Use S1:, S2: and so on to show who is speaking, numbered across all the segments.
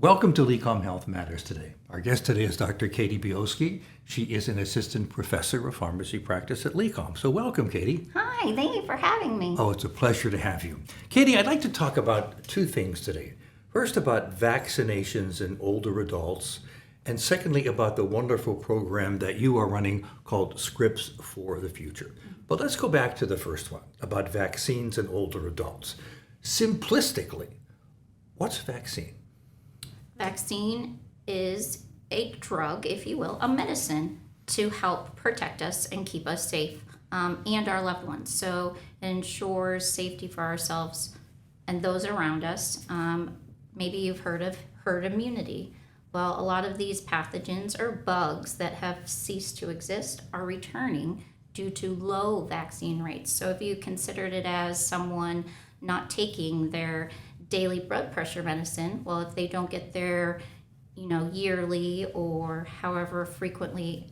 S1: Welcome to LECOM Health Matters today. Our guest today is Dr. Katie Zboyovski. She is an assistant professor of pharmacy practice at LECOM. So welcome, Katie.
S2: Hi, thank you for having me.
S1: Oh, it's a pleasure to have you. Katie, I'd like to talk about two things today. First, about vaccinations in older adults, and secondly, about the wonderful program that you are running called Scripts for the Future. But let's go back to the first one, about vaccines in older adults. Simplistically, what's a vaccine?
S2: Vaccine is a drug, if you will, a medicine to help protect us and keep us safe and our loved ones. So it ensures safety for ourselves and those around us. Maybe you've heard of herd immunity. Well, a lot of these pathogens or bugs that have ceased to exist are returning due to low vaccine rates. So if you considered it as someone not taking their daily blood pressure medicine, well, if they don't get their yearly or however frequently,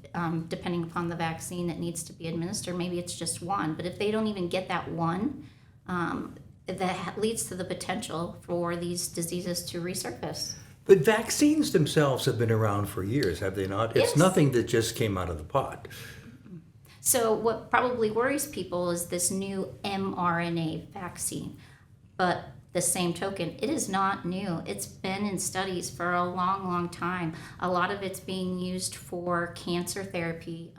S2: depending upon the vaccine that needs to be administered, maybe it's just one, but if they don't even get that one, that leads to the potential for these diseases to resurface.
S1: But vaccines themselves have been around for years, have they not?
S2: Yes.
S1: It's nothing that just came out of the pot.
S2: So what probably worries people is this new mRNA vaccine, but the same token, it is not new. It's been in studies for a long, long time. A lot of it's being used for cancer therapy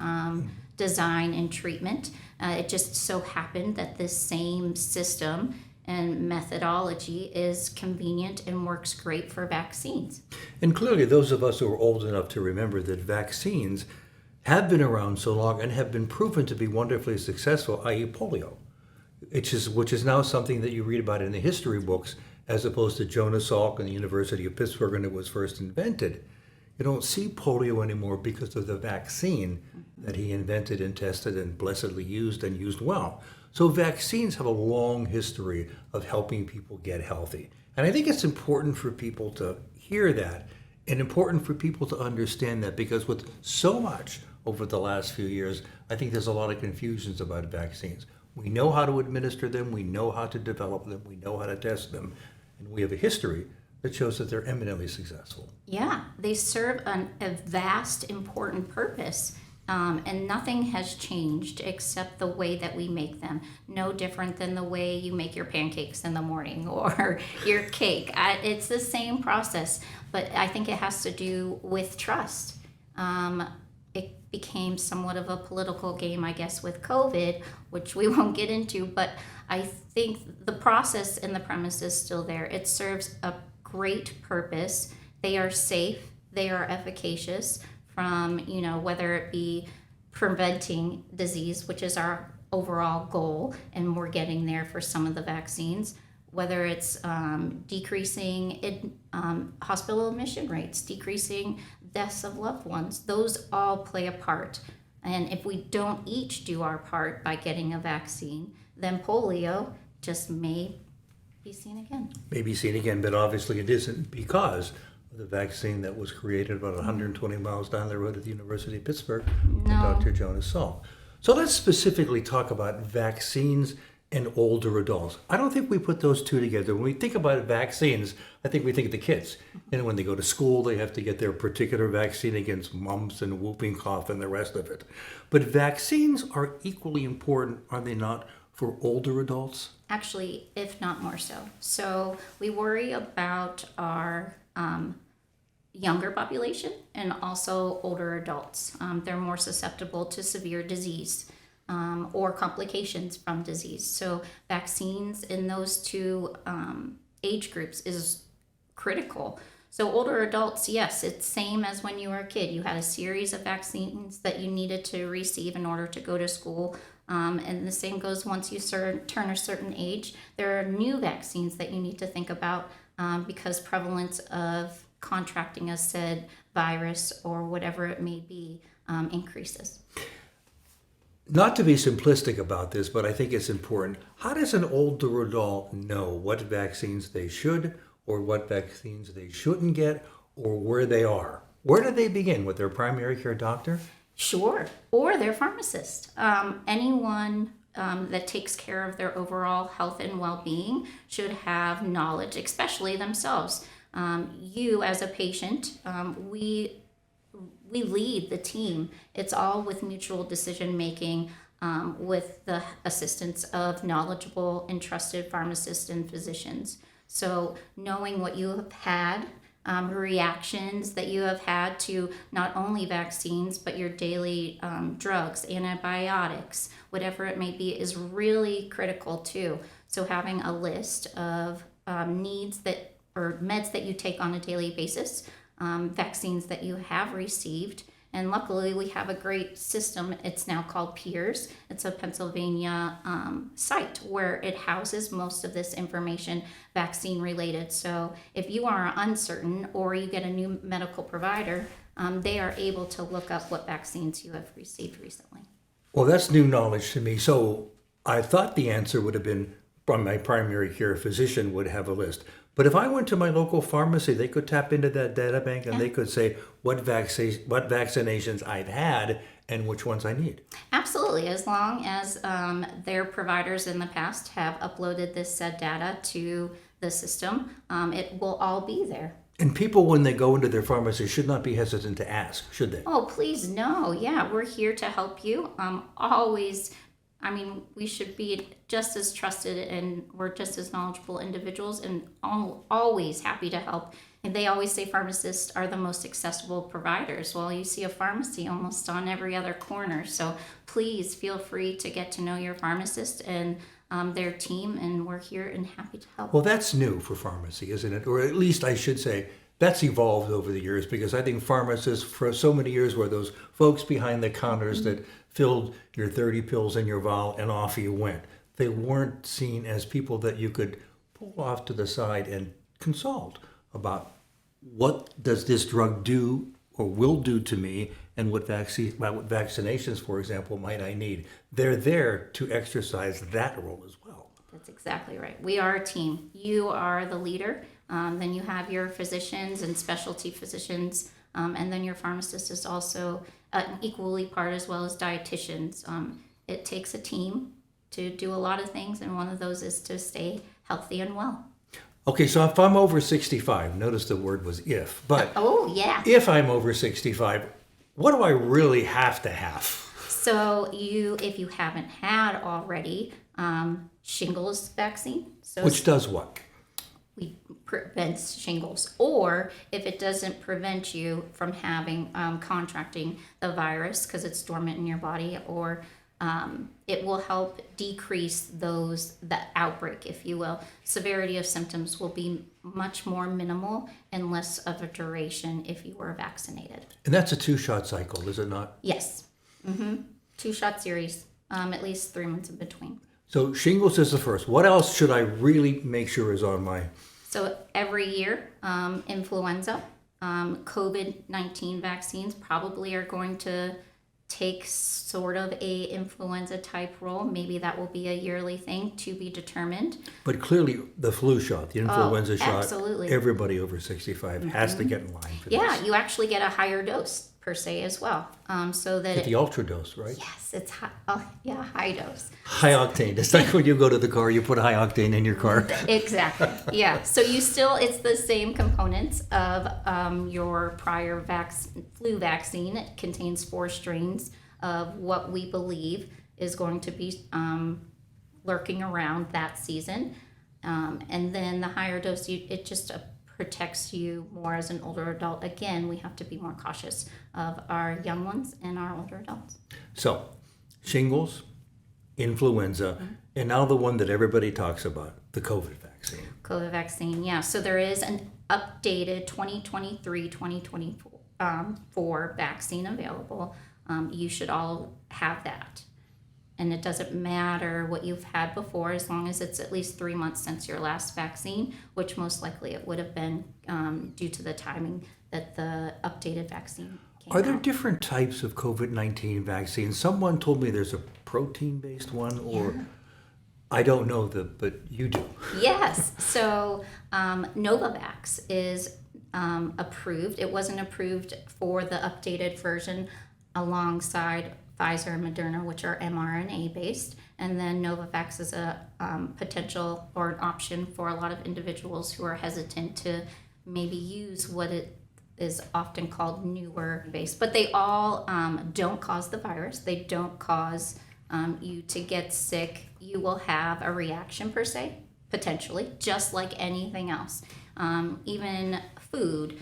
S2: design and treatment. It just so happened that this same system and methodology is convenient and works great for vaccines.
S1: And clearly, those of us who are old enough to remember that vaccines have been around so long and have been proven to be wonderfully successful, i.e. polio, which is now something that you read about in the history books, as opposed to Jonas Salk and the University of Pittsburgh when it was first invented. You don't see polio anymore because of the vaccine that he invented and tested and blessedly used and used well. So vaccines have a long history of helping people get healthy. And I think it's important for people to hear that and important for people to understand that, because with so much over the last few years, I think there's a lot of confusions about vaccines. We know how to administer them, we know how to develop them, we know how to test them, and we have a history that shows that they're eminently successful.
S2: Yeah, they serve a vast, important purpose, and nothing has changed except the way that we make them. No different than the way you make your pancakes in the morning or your cake. It's the same process, but I think it has to do with trust. It became somewhat of a political game, I guess, with COVID, which we won't get into, but I think the process and the premise is still there. It serves a great purpose. They are safe, they are efficacious from, whether it be preventing disease, which is our overall goal, and we're getting there for some of the vaccines, whether it's decreasing hospital admission rates, decreasing deaths of loved ones. Those all play a part. And if we don't each do our part by getting a vaccine, then polio just may be seen again.
S1: May be seen again, but obviously it isn't, because of the vaccine that was created about 120 miles down the road at the University of Pittsburgh by Dr. Jonas Salk. So let's specifically talk about vaccines and older adults. I don't think we put those two together. When we think about vaccines, I think we think of the kids. And when they go to school, they have to get their particular vaccine against mumps and whooping cough and the rest of it. But vaccines are equally important, are they not, for older adults?
S2: Actually, if not more so. So we worry about our younger population and also older adults. They're more susceptible to severe disease or complications from disease. So vaccines in those two age groups is critical. So older adults, yes, it's same as when you were a kid. You had a series of vaccines that you needed to receive in order to go to school. And the same goes once you turn a certain age. There are new vaccines that you need to think about because prevalence of contracting a said virus or whatever it may be increases.
S1: Not to be simplistic about this, but I think it's important. How does an older adult know what vaccines they should or what vaccines they shouldn't get, or where they are? Where do they begin? With their primary care doctor?
S2: Sure, or their pharmacist. Anyone that takes care of their overall health and well-being should have knowledge, especially themselves. You as a patient, we lead the team. It's all with mutual decision making, with the assistance of knowledgeable and trusted pharmacists and physicians. So knowing what you have had, reactions that you have had to not only vaccines, but your daily drugs, antibiotics, whatever it may be, is really critical too. So having a list of needs that or meds that you take on a daily basis, vaccines that you have received. And luckily, we have a great system. It's now called PEERS. It's a Pennsylvania site where it houses most of this information vaccine related. So if you are uncertain or you get a new medical provider, they are able to look up what vaccines you have received recently.
S1: Well, that's new knowledge to me. So I thought the answer would have been from my primary care physician would have a list. But if I went to my local pharmacy, they could tap into that data bank and they could say what vaccinations I've had and which ones I need.
S2: Absolutely, as long as their providers in the past have uploaded this said data to the system, it will all be there.
S1: And people, when they go into their pharmacy, should not be hesitant to ask, should they?
S2: Oh, please, no. Yeah, we're here to help you. We should be just as trusted and we're just as knowledgeable individuals and always happy to help. And they always say pharmacists are the most accessible providers. Well, you see a pharmacy almost on every other corner. So please feel free to get to know your pharmacist and their team, and we're here and happy to help.
S1: Well, that's new for pharmacy, isn't it? Or at least I should say that's evolved over the years, because I think pharmacists for so many years were those folks behind the counters that filled your 30 pills in your vial and off you went. They weren't seen as people that you could pull off to the side and consult about what does this drug do or will do to me, and what vaccinations, for example, might I need. They're there to exercise that role as well.
S2: That's exactly right. We are a team. You are the leader. Then you have your physicians and specialty physicians, and then your pharmacist is also an equally part, as well as dietitians. It takes a team to do a lot of things, and one of those is to stay healthy and well.
S1: Okay, so if I'm over 65, notice the word was if, but if I'm over 65, what do I really have to have?
S2: So if you haven't had already, shingles vaccine. So
S1: which does what?
S2: We prevents shingles, or if it doesn't prevent you from having contracting the virus because it's dormant in your body, or it will help decrease the outbreak, if you will. Severity of symptoms will be much more minimal and less of a duration if you were vaccinated.
S1: And that's a 2-shot cycle, is it not?
S2: Yes. 2-shot series, at least 3 months in between.
S1: So shingles is the first. What else should I really make sure is on my...
S2: So every year, influenza, COVID-19 vaccines probably are going to take sort of a influenza type role. Maybe that will be a yearly thing to be determined.
S1: But clearly the flu shot, the influenza shot,
S2: absolutely.
S1: Everybody over 65 has to get in line for this.
S2: Yeah, you actually get a higher dose per se as well. So that
S1: Get the ultra dose, right?
S2: Yes, it's high, high dose.
S1: High octane. It's like when you go to the car, you put high octane in your car.
S2: Exactly. Yeah. So it's the same components of your prior flu vaccine. It contains 4 strains of what we believe is going to be lurking around that season. And then the higher dose, it just protects you more as an older adult. Again, we have to be more cautious of our young ones and our older adults.
S1: So, shingles, influenza, and now the one that everybody talks about, the COVID vaccine.
S2: COVID vaccine, yeah. So there is an updated 2023-2024 vaccine available. You should all have that. And it doesn't matter what you've had before, as long as it's at least 3 months since your last vaccine, which most likely it would have been due to the timing that the updated vaccine came
S1: Are there
S2: out.
S1: different types of COVID-19 vaccines? Someone told me there's a protein-based one, or I don't know, but you do.
S2: Yes. So Novavax is approved. It wasn't approved for the updated version alongside Pfizer and Moderna, which are mRNA based, and then Novavax is a potential or an option for a lot of individuals who are hesitant to maybe use what it is often called newer base, but they all don't cause the virus. They don't cause you to get sick. You will have a reaction per se, potentially, just like anything else. Even food,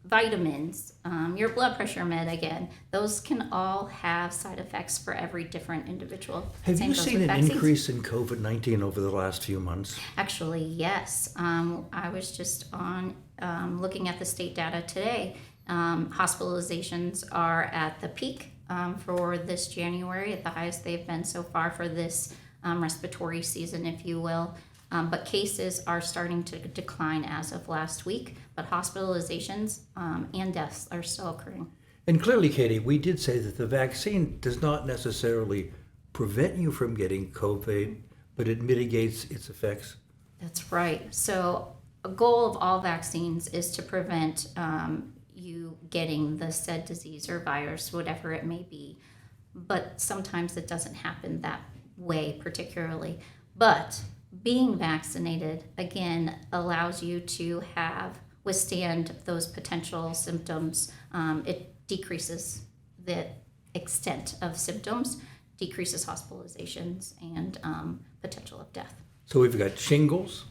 S2: vitamins, your blood pressure med, again, those can all have side effects for every different individual.
S1: Have
S2: Same
S1: you
S2: goes
S1: seen
S2: with
S1: an
S2: vaccines.
S1: increase in COVID-19 over the last few months?
S2: Actually, yes. I was just on looking at the state data today. Hospitalizations are at the peak for this January, at the highest they've been so far for this respiratory season, if you will. But cases are starting to decline as of last week, but hospitalizations and deaths are still occurring.
S1: And clearly, Katie, we did say that the vaccine does not necessarily prevent you from getting COVID, but it mitigates its effects.
S2: That's right. So a goal of all vaccines is to prevent you getting the said disease or virus, whatever it may be. But sometimes it doesn't happen that way particularly. But being vaccinated, again, allows you to withstand those potential symptoms. It decreases the extent of symptoms, decreases hospitalizations, and potential of death.
S1: So we've got shingles,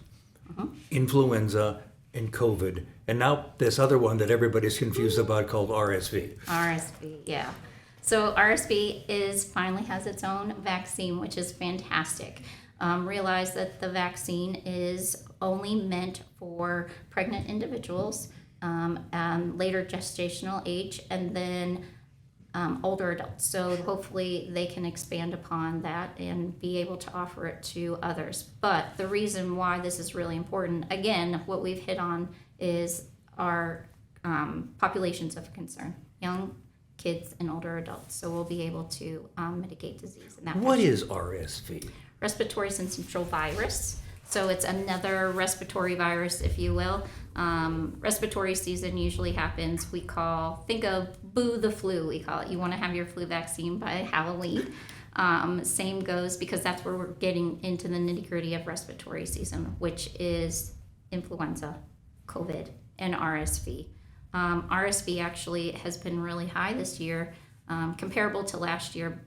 S1: influenza, and COVID, and now this other one that everybody's confused about called RSV.
S2: RSV, yeah. So RSV finally has its own vaccine, which is fantastic. Realize that the vaccine is only meant for pregnant individuals, later gestational age, and then older adults. So hopefully they can expand upon that and be able to offer it to others. But the reason why this is really important, again, what we've hit on is our populations of concern, young kids and older adults. So we'll be able to mitigate disease in that
S1: What
S2: fashion.
S1: is RSV?
S2: Respiratory Syncytial Virus. So it's another respiratory virus, if you will. Respiratory season usually happens. Think of boo the flu, we call it. You want to have your flu vaccine by Halloween. Same goes, because that's where we're getting into the nitty gritty of respiratory season, which is influenza, COVID, and RSV. RSV actually has been really high this year, comparable to last year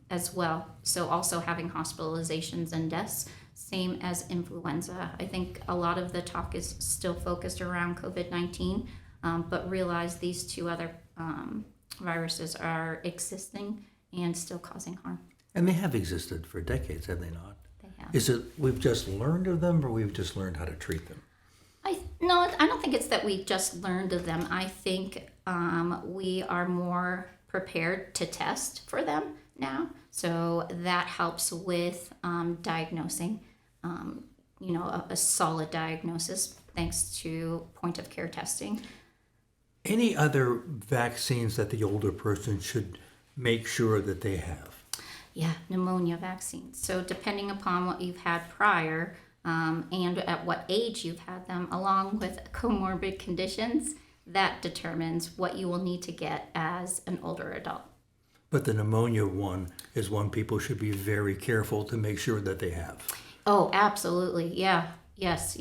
S2: as well. So also having hospitalizations and deaths, same as influenza. I think a lot of the talk is still focused around COVID-19, but realize these two other viruses are existing and still causing harm.
S1: And they have existed for decades, have they not?
S2: They have.
S1: Is it we've just learned of them, or we've just learned how to treat them?
S2: No, I don't think it's that we just learned of them. I think we are more prepared to test for them now. So that helps with diagnosing, a solid diagnosis thanks to point of care testing.
S1: Any other vaccines that the older person should make sure that they have?
S2: Yeah, pneumonia vaccines. So depending upon what you've had prior and at what age you've had them, along with comorbid conditions, that determines what you will need to get as an older adult.
S1: But the pneumonia one is one people should be very careful to make sure that they have.
S2: Oh, absolutely. Yeah. Yes.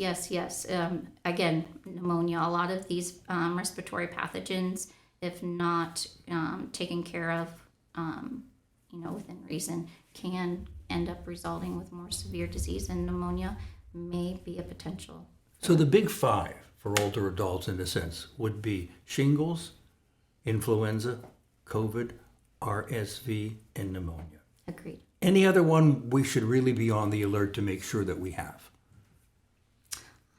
S2: Again, pneumonia, a lot of these respiratory pathogens, if not taken care of, within reason, can end up resulting with more severe disease, and pneumonia may be a potential.
S1: So the big five for older adults, in a sense, would be shingles, influenza, COVID, RSV, and pneumonia.
S2: Agreed.
S1: Any other one we should really be on the alert to make sure that we have?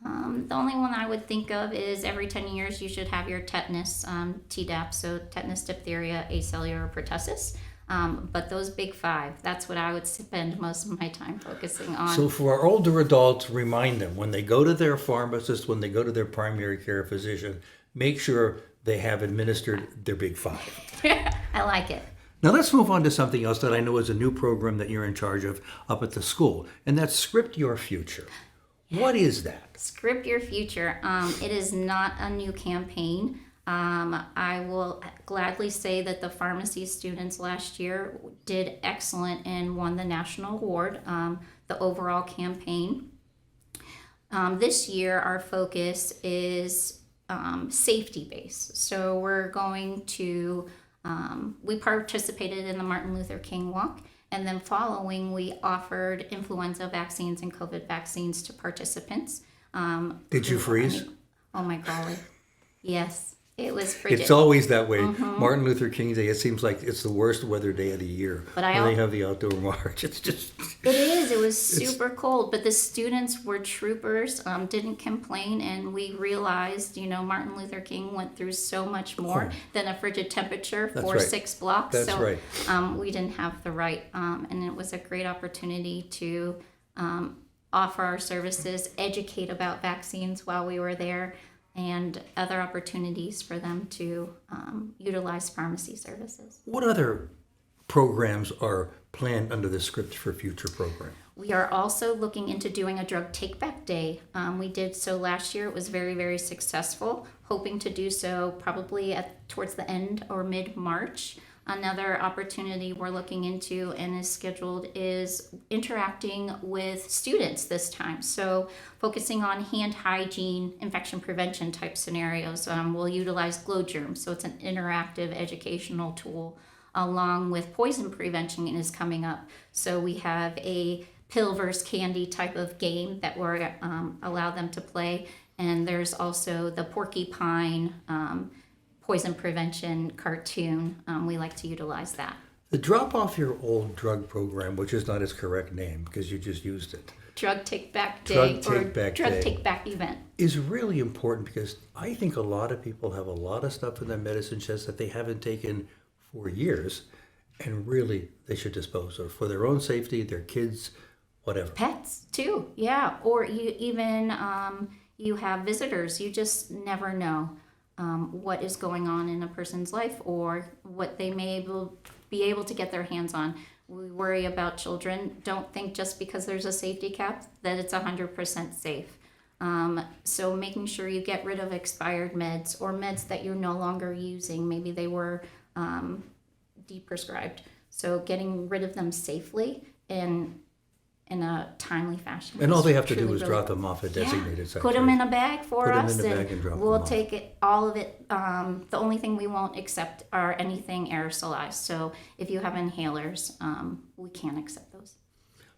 S2: The only one I would think of is every 10 years you should have your tetanus, Tdap, so tetanus, diphtheria, acellular pertussis. But those big five, that's what I would spend most of my time focusing on.
S1: So for our older adults, remind them when they go to their pharmacist, when they go to their primary care physician, make sure they have administered their big five.
S2: I like it.
S1: Now let's move on to something else that I know is a new program that you're in charge of up at the school, and that's Script Your Future. What is that?
S2: Script Your Future. It is not a new campaign. I will gladly say that the pharmacy students last year did excellent and won the national award, the overall campaign. This year, our focus is safety-based. So we're going to, we participated in the Martin Luther King Walk, and then following, we offered influenza vaccines and COVID vaccines to participants.
S1: Did you freeze?
S2: Oh my golly. Yes, it was frigid.
S1: It's always that way. Martin Luther King Day, it seems like it's the worst weather day of the year.
S2: But
S1: when they have the outdoor march. It's just...
S2: It is. It was super cold, but the students were troopers, didn't complain, and we realized, Martin Luther King went through so much more than a frigid temperature for 6 blocks.
S1: That's right.
S2: We didn't have the right, and it was a great opportunity to offer our services, educate about vaccines while we were there, and other opportunities for them to utilize pharmacy services.
S1: What other programs are planned under the script for future programs?
S2: We are also looking into doing a drug take-back day. We did so last year. It was very, very successful. Hoping to do so probably towards the end or mid-March. Another opportunity we're looking into and is scheduled is interacting with students this time. So focusing on hand hygiene, infection prevention type scenarios. We'll utilize glow germs. So it's an interactive educational tool along with poison prevention is coming up. So we have a pill versus candy type of game that we're allow them to play. And there's also the porcupine poison prevention cartoon. We like to utilize that.
S1: The Drop Off Your Old Drug program, which is not its correct name because you just used it.
S2: Drug Take Back Day
S1: Drug
S2: Take Back event.
S1: Is really important because I think a lot of people have a lot of stuff in their medicine chest that they haven't taken for years, and really they should dispose of for their own safety, their kids, whatever.
S2: Pets too, yeah. Or you even you have visitors. You just never know what is going on in a person's life or what they may be able to get their hands on. We worry about children. Don't think just because there's a safety cap that it's 100% safe. So making sure you get rid of expired meds or meds that you're no longer using. Maybe they were deprescribed. So getting rid of them safely and in a timely fashion.
S1: And all they have to do is drop them off at designated sites.
S2: Put them in a bag for us,
S1: Put them in a bag and drop them
S2: we'll
S1: off.
S2: take it, all of it. The only thing we won't accept are anything aerosolized. So if you have inhalers, we can't accept those.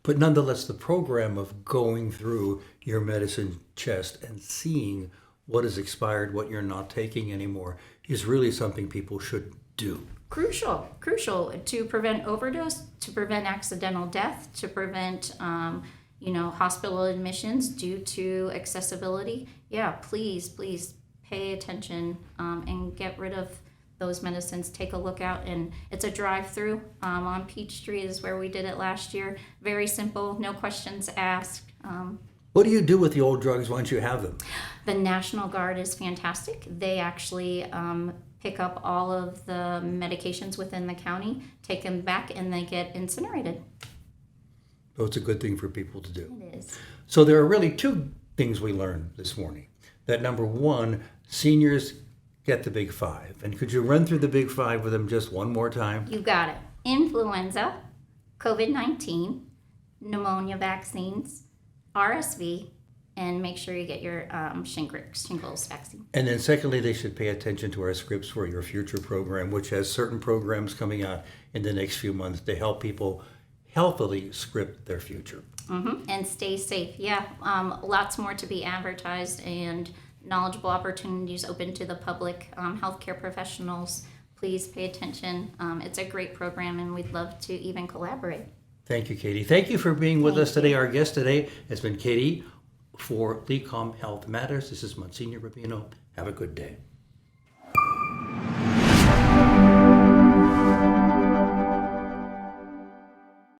S1: But nonetheless, the program of going through your medicine chest and seeing what is expired, what you're not taking anymore, is really something people should do.
S2: Crucial to prevent overdose, to prevent accidental death, to prevent, hospital admissions due to accessibility. Yeah, please pay attention and get rid of those medicines. Take a look out, and it's a drive-through on Peach Street is where we did it last year. Very simple, no questions asked.
S1: What do you do with the old drugs once you have them?
S2: The National Guard is fantastic. They actually pick up all of the medications within the county, take them back, and they get incinerated.
S1: So it's a good thing for people to do.
S2: It is.
S1: So there are really two things we learned this morning. That number one, seniors get the big five. And could you run through the big five with them just one more time?
S2: You got it. Influenza, COVID-19, pneumonia vaccines, RSV, and make sure you get your shingles vaccine.
S1: And then secondly, they should pay attention to our scripts for your future program, which has certain programs coming out in the next few months to help people healthily script their future.
S2: Mm-hmm. And stay safe. Yeah, lots more to be advertised and knowledgeable opportunities open to the public. Healthcare professionals, please pay attention. It's a great program, and we'd love to even collaborate.
S1: Thank you, Katie. Thank you for being with us today. Our guest today has been Katie for LECOM Health Matters. This is Monsignor Rubino. Have a good day.